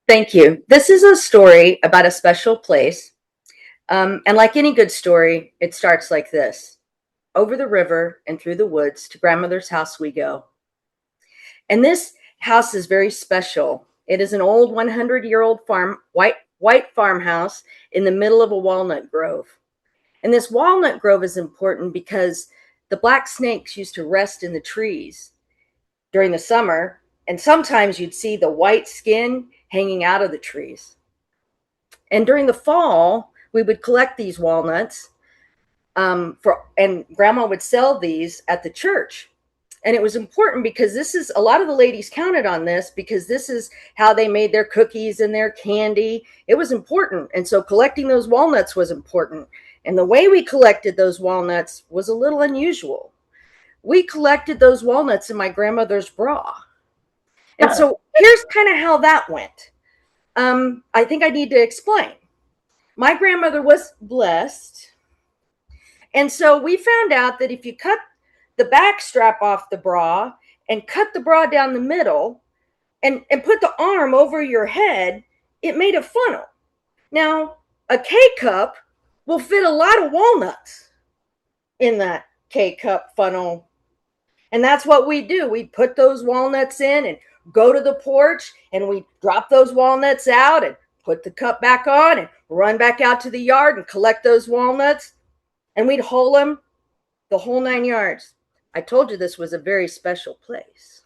Thank you. This is a story about a special place. And like any good story, it starts like this. Over the river and through the woods to grandmother's house we go. And this house is very special. It is an old 100-year-old white farmhouse in the middle of a walnut grove. And this walnut grove is important because the black snakes used to rest in the trees during the summer, and sometimes you'd see the white skin hanging out of the trees. And during the fall, we would collect these walnuts and grandma would sell these at the church. And it was important because this is a lot of the ladies counted on this because this is how they made their cookies and their candy. It was important. And so collecting those walnuts was important. And the way we collected those walnuts was a little unusual. We collected those walnuts in my grandmother's bra. And so here's kind of how that went. I think I need to explain. My grandmother was blessed. And so we found out that if you cut the back strap off the bra and cut the bra down the middle and put the arm over your head, it made a funnel. Now, a K cup will fit a lot of walnuts in that K cup funnel. And that's what we do. We put those walnuts in and go to the porch and we drop those walnuts out and put the cup back on and run back out to the yard and collect those walnuts. And we'd haul them the whole 9 yards. I told you this was a very special place.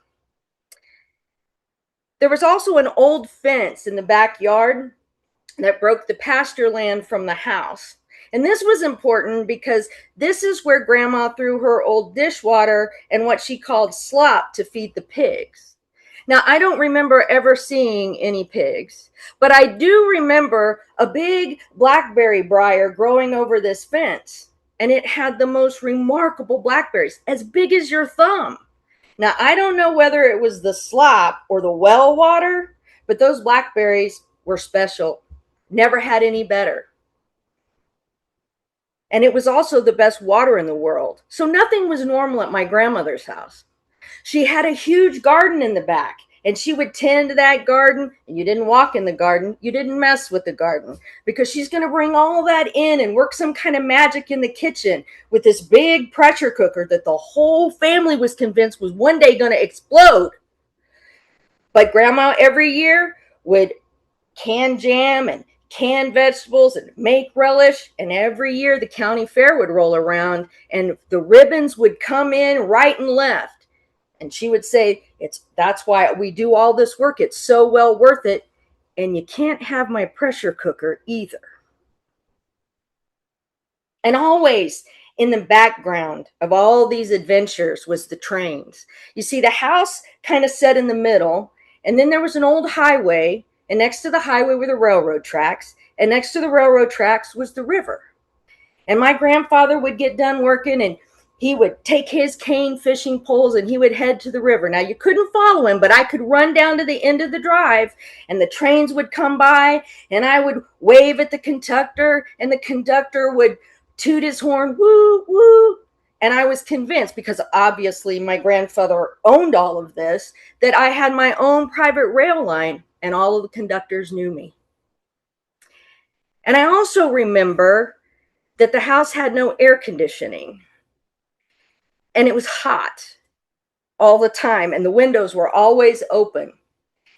There was also an old fence in the backyard that broke the pasture land from the house. And this was important because this is where grandma threw her old dishwater and what she called slop to feed the pigs. Now, I don't remember ever seeing any pigs, but I do remember a big blackberry briar growing over this fence. And it had the most remarkable blackberries, as big as your thumb. Now, I don't know whether it was the slop or the well water, but those blackberries were special. Never had any better. And it was also the best water in the world. So nothing was normal at my grandmother's house. She had a huge garden in the back, and she would tend to that garden, and you didn't walk in the garden. You didn't mess with the garden because she's going to bring all that in and work some kind of magic in the kitchen with this big pressure cooker that the whole family was convinced was one day going to explode. But grandma every year would can jam and can vegetables and make relish. And every year the county fair would roll around and the ribbons would come in right and left. And she would say, that's why we do all this work. It's so well worth it. And you can't have my pressure cooker either. And always in the background of all these adventures was the trains. You see, the house kind of set in the middle, and then there was an old highway, and next to the highway were the railroad tracks, and next to the railroad tracks was the river. And my grandfather would get done working, and he would take his cane fishing poles and he would head to the river. Now, you couldn't follow him, but I could run down to the end of the drive and the trains would come by and I would wave at the conductor and the conductor would toot his horn, woo, woo. And I was convinced, because obviously my grandfather owned all of this, that I had my own private rail line and all of the conductors knew me. And I also remember that the house had no air conditioning. And it was hot all the time, and the windows were always open.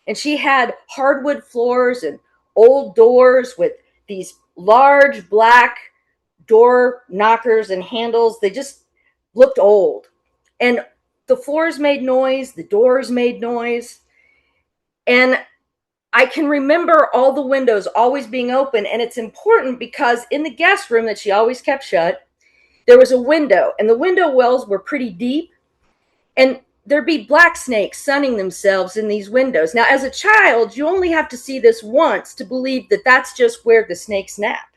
And she had hardwood floors and old doors with these large black door knockers and handles. They just looked old. And the floors made noise, the doors made noise. And I can remember all the windows always being open. And it's important because in the guest room that she always kept shut, there was a window, and the window wells were pretty deep, and there'd be black snakes sunning themselves in these windows. Now, as a child, you only have to see this once to believe that that's just where the snakes nap.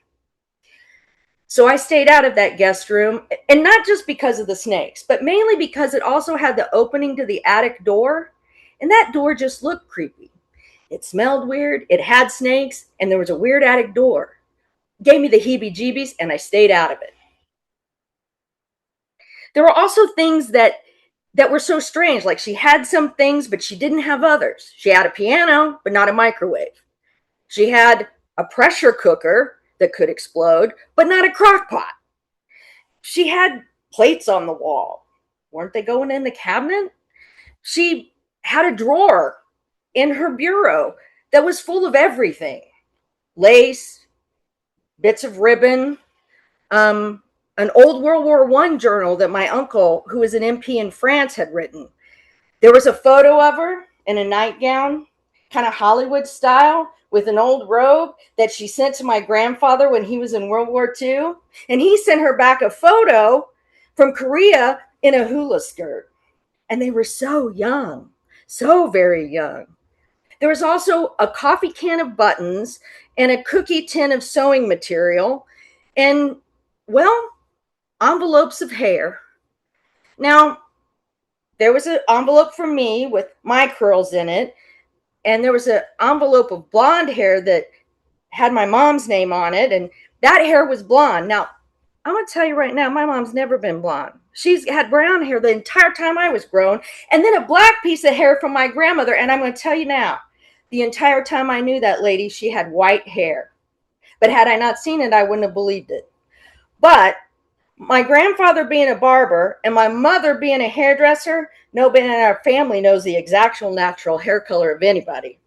So I stayed out of that guest room, and not just because of the snakes, but mainly because it also had the opening to the attic door, and that door just looked creepy. It smelled weird, it had snakes, and there was a weird attic door. It gave me the heebie-jeebies, and I stayed out of it. There were also things that were so strange. Like she had some things, but she didn't have others. She had a piano, but not a microwave. She had a pressure cooker that could explode, but not a crock pot. She had plates on the wall. Weren't they going in the cabinet? She had a drawer in her bureau that was full of everything: lace, bits of ribbon, an old World War I journal that my uncle, who was an MP in France, had written. There was a photo of her in a nightgown, kind of Hollywood style, with an old robe that she sent to my grandfather when he was in World War II. And he sent her back a photo from Korea in a hula skirt. And they were so young, so very young. There was also a coffee can of buttons and a cookie tin of sewing material and, well, envelopes of hair. Now, there was an envelope for me with my curls in it, and there was an envelope of blonde hair that had my mom's name on it, and that hair was blonde. Now, I'm going to tell you right now, my mom's never been blonde. She's had brown hair the entire time I was grown, and then a black piece of hair from my grandmother. And I'm going to tell you now, the entire time I knew that lady, she had white hair. But had I not seen it, I wouldn't have believed it. But my grandfather being a barber and my mother being a hairdresser, nobody in our family knows the exact natural hair color of anybody.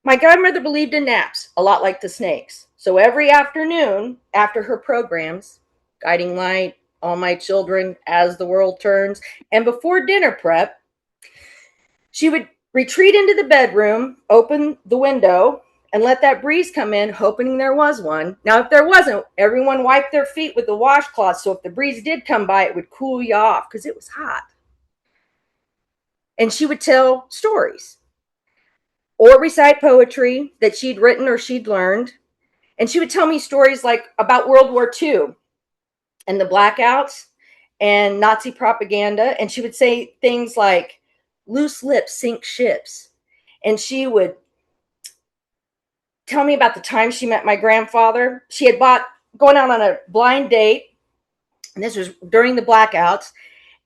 My grandmother believed in naps, a lot like the snakes. So every afternoon after her programs, Guiding Light, All My Children, As the World Turns, and before dinner prep, she would retreat into the bedroom, open the window, and let that breeze come in, hoping there was one. Now, if there wasn't, everyone wiped their feet with the washcloth, so if the breeze did come by, it would cool you off because it was hot. And she would tell stories or recite poetry that she'd written or she'd learned. And she would tell me stories like about World War II and the blackouts and Nazi propaganda. And she would say things like, loose lips sink ships. And she would tell me about the time she met my grandfather. She had going out on a blind date, and this was during the blackouts,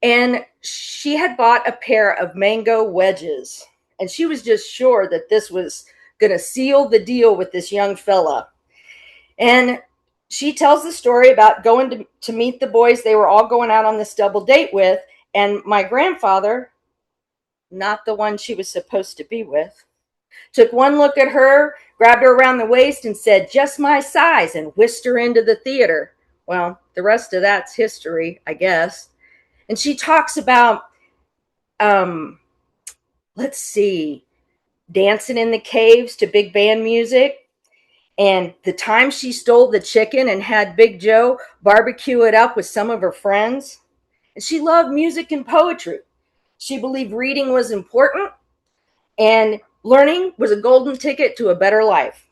and she had bought a pair of mango wedges. And she was just sure that this was going to seal the deal with this young fella. And she tells the story about going to meet the boys they were all going out on this double date with. And my grandfather, not the one she was supposed to be with, took one look at her, grabbed her around the waist and said, just my size, and whisked her into the theater. Well, the rest of that's history, I guess. And she talks about, let's see, dancing in the caves to big band music. And the time she stole the chicken and had Big Joe barbecue it up with some of her friends. And she loved music and poetry. She believed reading was important and learning was a golden ticket to a better life.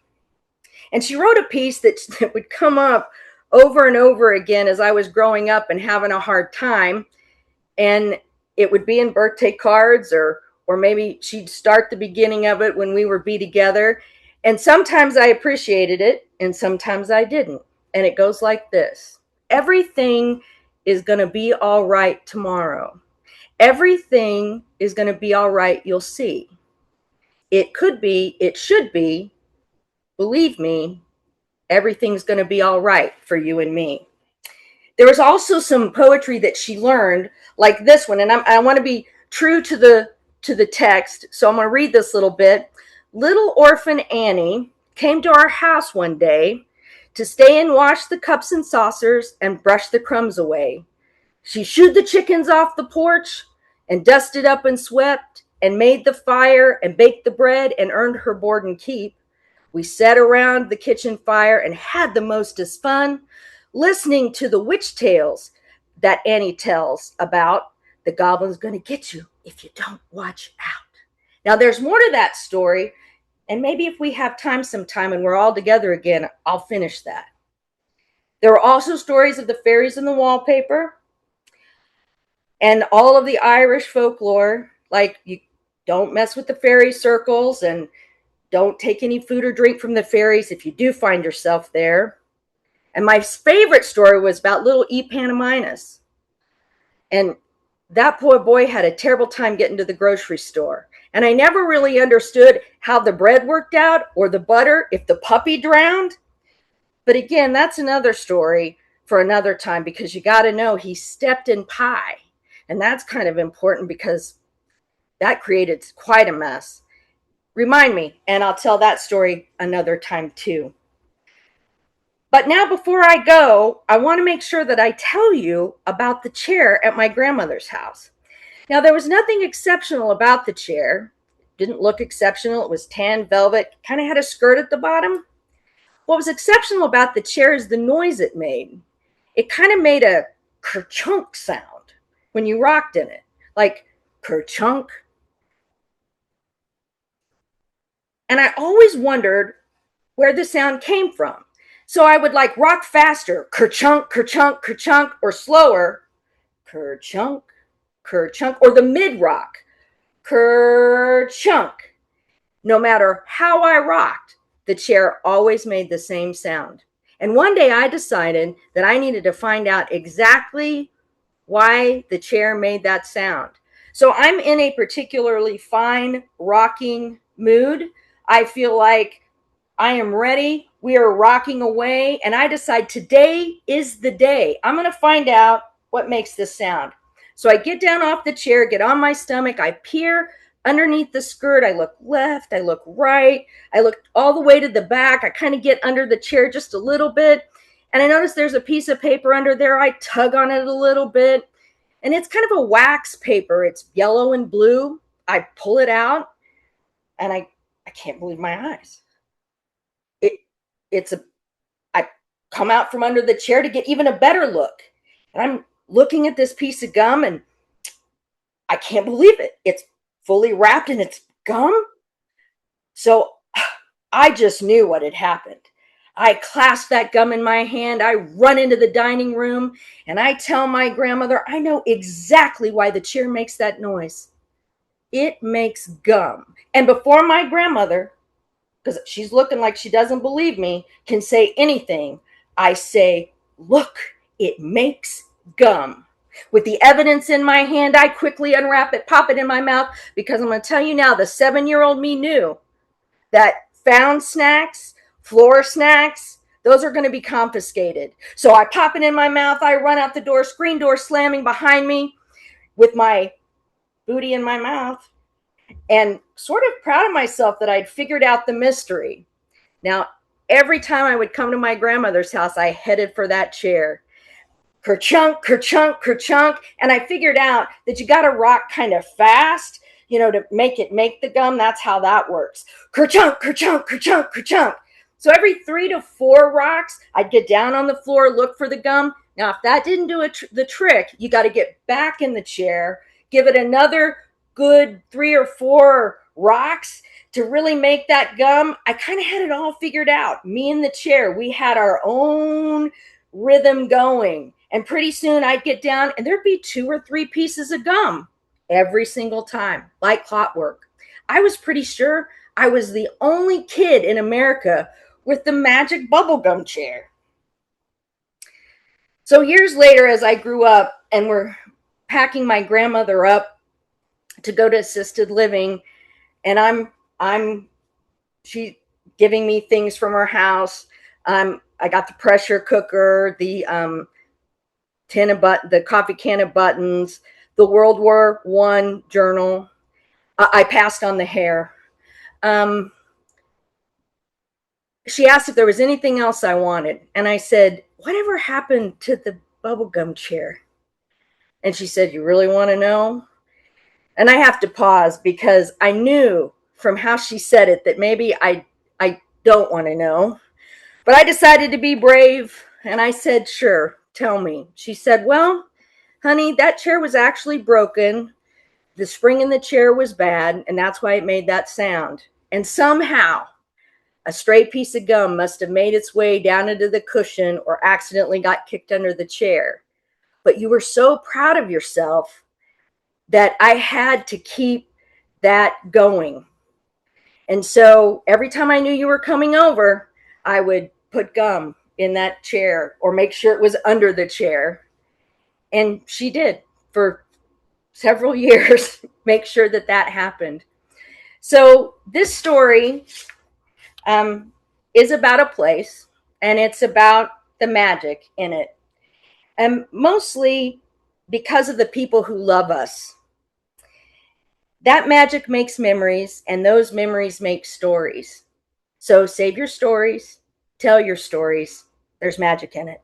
And she wrote a piece that would come up over and over again as I was growing up and having a hard time. And it would be in birthday cards, or maybe she'd start the beginning of it when we would be together. And sometimes I appreciated it and sometimes I didn't. And it goes like this. Everything is going to be all right tomorrow. Everything is going to be all right, you'll see. It could be, it should be. Believe me, everything's going to be all right for you and me. There was also some poetry that she learned, like this one, and I want to be true to the text, so I'm going to read this little bit. Little orphan Annie came to our house one day to stay and wash the cups and saucers and brush the crumbs away. She shooed the chickens off the porch and dusted up and swept and made the fire and baked the bread and earned her board and keep. We sat around the kitchen fire and had the mostest fun, listening to the witch tales that Annie tells about the goblin's going to get you if you don't watch out. Now, there's more to that story, and maybe if we have time sometime and we're all together again, I'll finish that. There are also stories of the fairies in the wallpaper and all of the Irish folklore, like you don't mess with the fairy circles and don't take any food or drink from the fairies if you do find yourself there. And my favorite story was about little Epaminondas. And that poor boy had a terrible time getting to the grocery store. And I never really understood how the bread worked out or the butter, if the puppy drowned. But again, that's another story for another time, because you got to know he stepped in pie. And that's kind of important because that created quite a mess. Remind me, and I'll tell that story another time too. But now, before I go, I want to make sure that I tell you about the chair at my grandmother's house. Now, there was nothing exceptional about the chair. It didn't look exceptional. It was tan velvet, kind of had a skirt at the bottom. What was exceptional about the chair is the noise it made. It kind of made a kerchunk sound when you rocked in it, like kerchunk. And I always wondered where the sound came from. So I would like rock faster, kerchunk, kerchunk, kerchunk, or slower, kerchunk, kerchunk, or the mid rock, kerchunk. No matter how I rocked, the chair always made the same sound. And one day I decided that I needed to find out exactly why the chair made that sound. So I'm in a particularly fine rocking mood. I feel like I am ready. We are rocking away. And I decide today is the day. I'm going to find out what makes this sound. So I get down off the chair, get on my stomach. I peer underneath the skirt. I look left. I look right. I look all the way to the back. I kind of get under the chair just a little bit. And I notice there's a piece of paper under there. I tug on it a little bit. And it's kind of a wax paper. It's yellow and blue. I pull it out and I can't believe my eyes. It it's a I come out from under the chair to get even a better look. And I'm looking at this piece of gum and I can't believe it. It's fully wrapped in its gum. So I just knew what had happened. I clasp that gum in my hand. I run into the dining room and I tell my grandmother, I know exactly why the chair makes that noise. It makes gum. And before my grandmother, because she's looking like she doesn't believe me, can say anything, I say, look, it makes gum. With the evidence in my hand, I quickly unwrap it, pop it in my mouth, because I'm going to tell you now, the 7-year-old me knew that found snacks, floor snacks, those are going to be confiscated. So I pop it in my mouth. I run out the door, screen door slamming behind me with my booty in my mouth, and sort of proud of myself that I'd figured out the mystery. Now, every time I would come to my grandmother's house, I headed for that chair. Kerchunk, kerchunk, kerchunk. And I figured out that you got to rock kind of fast, to make the gum. That's how that works. Kerchunk, kerchunk, kerchunk, kerchunk. So every 3 to 4 rocks, I'd get down on the floor, look for the gum. Now, if that didn't do the trick, you got to get back in the chair, give it another good 3 or 4 rocks to really make that gum. I kind of had it all figured out. Me and the chair, we had our own rhythm going. And pretty soon I'd get down and there'd be 2 or 3 pieces of gum every single time, like clockwork. I was pretty sure I was the only kid in America with the magic bubblegum chair. So years later, as I grew up and we're packing my grandmother up to go to assisted living, and she giving me things from her house. I got the pressure cooker, the the coffee can of buttons, the World War I journal. I passed on the hair. She asked if there was anything else I wanted, and I said, "Whatever happened to the bubblegum chair?" And she said, "You really want to know?" And I have to pause because I knew from how she said it that maybe I don't want to know. But I decided to be brave and I said, "Sure, tell me." She said, "Well, honey, that chair was actually broken. The spring in the chair was bad, and that's why it made that sound. And somehow a stray piece of gum must have made its way down into the cushion or accidentally got kicked under the chair. But you were so proud of yourself that I had to keep that going. And so every time I knew you were coming over, I would put gum in that chair or make sure it was under the chair." And she did for several years, make sure that that happened. So this story um, is about a place, and it's about the magic in it, and mostly because of the people who love us. That magic makes memories, and those memories make stories. So save your stories, tell your stories. There's magic in it.